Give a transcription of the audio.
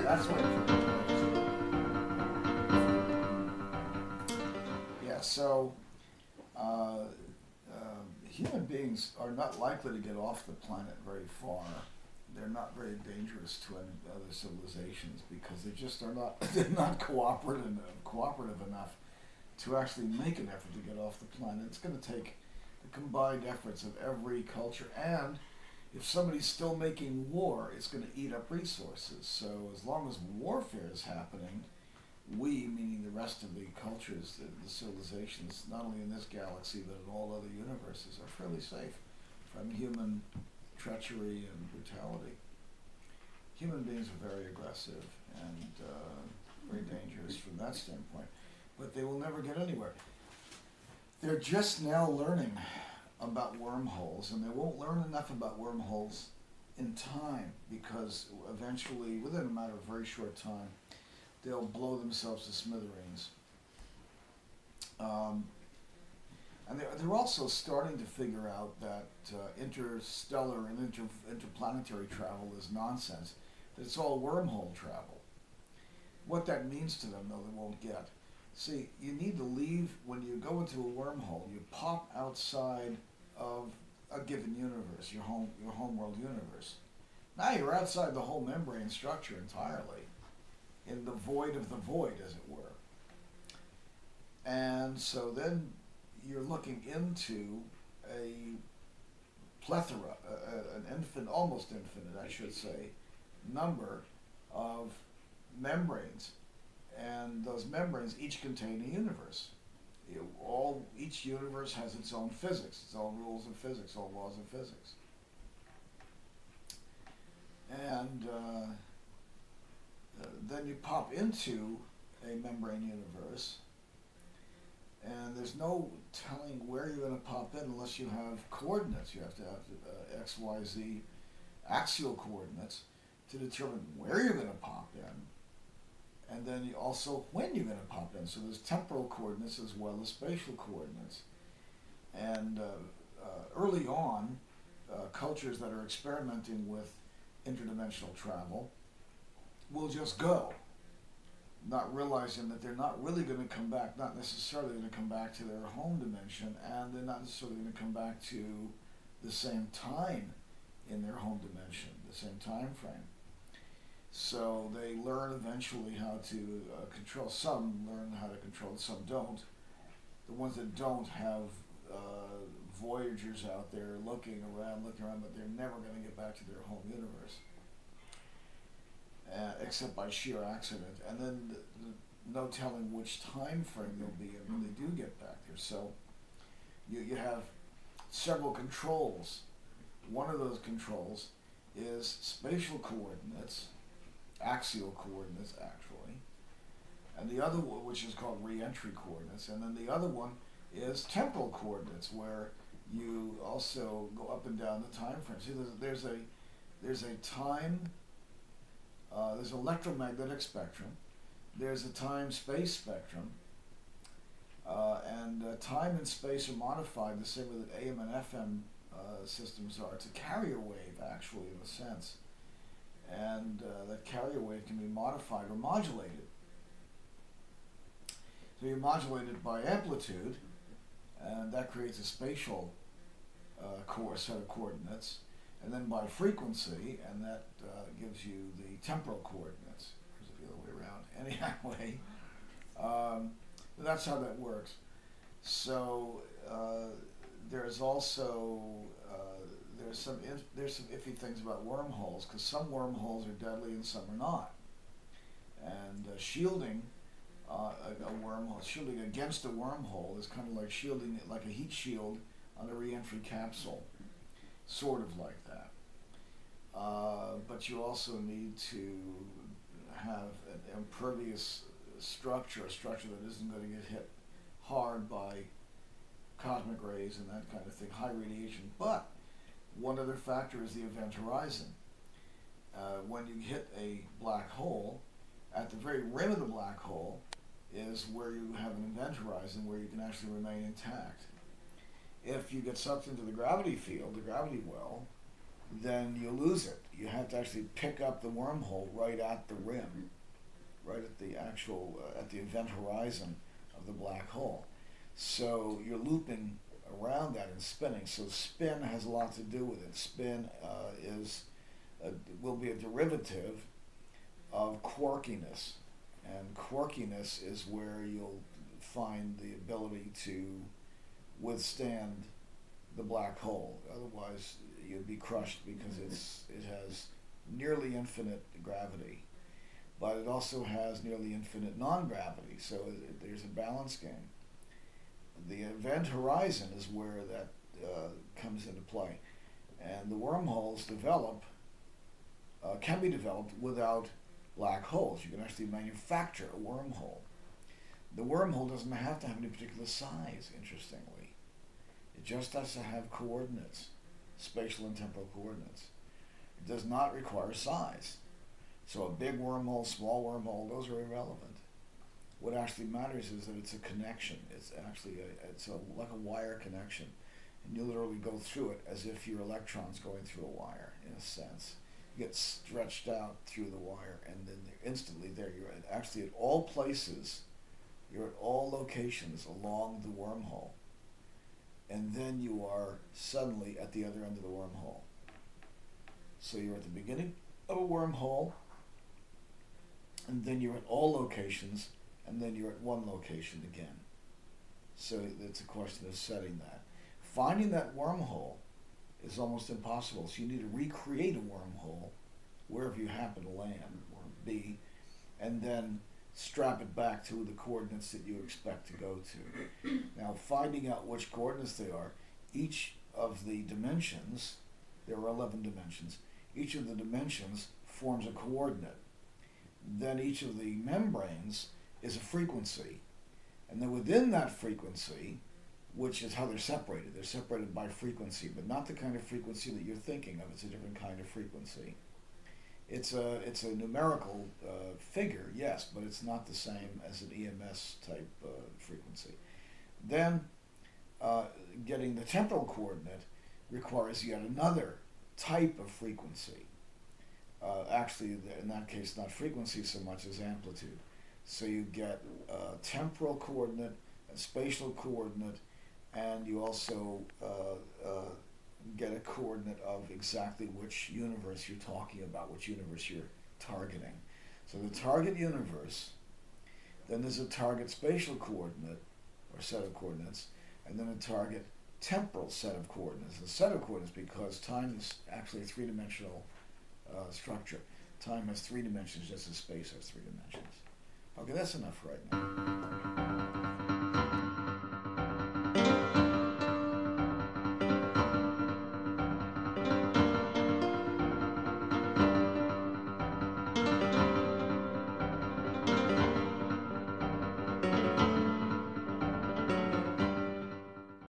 That's what. Yeah. So, uh, human beings are not likely to get off the planet very far. They're not very dangerous to any other civilizations because they just are not. They're not cooperative enough to actually make an effort to get off the planet. It's going to take the combined efforts of every culture, and if somebody's still making war, it's going to eat up resources. So as long as warfare is happening, we, meaning the rest of the cultures, the civilizations, not only in this galaxy but in all other universes, are fairly safe from human treachery and brutality. Human beings are very aggressive and very dangerous from that standpoint, but they will never get anywhere. They're just now learning about wormholes, and they won't learn enough about wormholes in time because eventually, within a matter of a very short time, they'll blow themselves to smithereens. And they're also starting to figure out that interstellar and interplanetary travel is nonsense, that it's all wormhole travel. What that means to them, though, they won't get. See, you need to leave, when you go into a wormhole, you pop outside of a given universe, your home world universe. Now you're outside the whole membrane structure entirely, in the void of the void, as it were. And so then you're looking into a plethora, almost infinite, I should say, number of membranes. And those membranes each contain a universe. Each universe has its own physics, its own rules of physics, own laws of physics. And then you pop into a membrane universe, and there's no telling where you're going to pop in unless you have coordinates. You have to have X, Y, Z axial coordinates to determine where you're going to pop in, and then also when you're going to pop in. So there's temporal coordinates as well as spatial coordinates. And early on, cultures that are experimenting with interdimensional travel will just go, not realizing that they're not really going to come back, not necessarily going to come back to their home dimension, and they're not necessarily going to come back to the same time in their home dimension, the same time frame. So they learn eventually how to control. Some learn how to control, some don't. The ones that don't have voyagers out there looking around, but they're never going to get back to their home universe. Except by sheer accident, and then no telling which time frame they'll be in when they do get back there. So you have several controls. One of those controls is spatial coordinates, axial coordinates actually, and the other one, which is called re-entry coordinates, and then the other one is temporal coordinates, where you also go up and down the time frame. See, there's a time. There's an electromagnetic spectrum, there's a time-space spectrum, and time and space are modified the same way that AM and FM systems are. It's a carrier wave, actually, in a sense. And that carrier wave can be modified or modulated. So you're modulated by amplitude, and that creates a spatial set of coordinates. And then by frequency, and that gives you the temporal coordinates. There's the other way around. Anyway, that's how that works. So there's also there's some iffy things about wormholes, because some wormholes are deadly and some are not. And shielding a wormhole, shielding against a wormhole, is kind of like shielding, like a heat shield on a re-entry capsule. Sort of like that. But you also need to have an impervious structure, a structure that isn't going to get hit hard by cosmic rays and that kind of thing, high radiation. But one other factor is the event horizon. When you hit a black hole, at the very rim of the black hole is where you have an event horizon where you can actually remain intact. If you get sucked into the gravity field, the gravity well, then you lose it. You have to actually pick up the wormhole right at the rim, right at the actual, at the event horizon of the black hole. So you're looping around that and spinning. So spin has a lot to do with it. Spin will be a derivative of quirkiness. And quirkiness is where you'll find the ability to withstand the black hole. Otherwise, you'd be crushed because it has nearly infinite gravity, but it also has nearly infinite non-gravity. So there's a balance game. The event horizon is where that comes into play, and the wormholes can be developed without black holes. You can actually manufacture a wormhole. The wormhole doesn't have to have any particular size, interestingly. It just has to have coordinates, spatial and temporal coordinates. It does not require size. So a big wormhole, small wormhole, those are irrelevant. What actually matters is that it's a connection. It's actually like a wire connection. And you literally go through it as if your electron's going through a wire, in a sense. You get stretched out through the wire, and then instantly there you're actually at all places, you're at all locations along the wormhole. And then you are suddenly at the other end of the wormhole. So you're at the beginning of a wormhole, and then you're at all locations, and then you're at one location again. So it's a question of setting that. Finding that wormhole is almost impossible. So you need to recreate a wormhole wherever you happen to land, or be, and then strap it back to the coordinates that you expect to go to. Now, finding out which coordinates they are, each of the dimensions, there are 11 dimensions, each of the dimensions forms a coordinate. Then each of the membranes is a frequency. And then within that frequency, which is how they're separated by frequency, but not the kind of frequency that you're thinking of. It's a different kind of frequency. It's a numerical figure, yes, but it's not the same as an EMS type frequency. Then getting the temporal coordinate requires yet another type of frequency. Actually, in that case, not frequency so much as amplitude. So you get a temporal coordinate, a spatial coordinate, and you also get a coordinate of exactly which universe you're talking about, which universe you're targeting. So the target universe, then there's a target spatial coordinate, or set of coordinates, and then a target temporal set of coordinates. A set of coordinates because time is actually a three-dimensional structure. Time has 3 dimensions just as space has 3 dimensions. Okay, that's enough right now.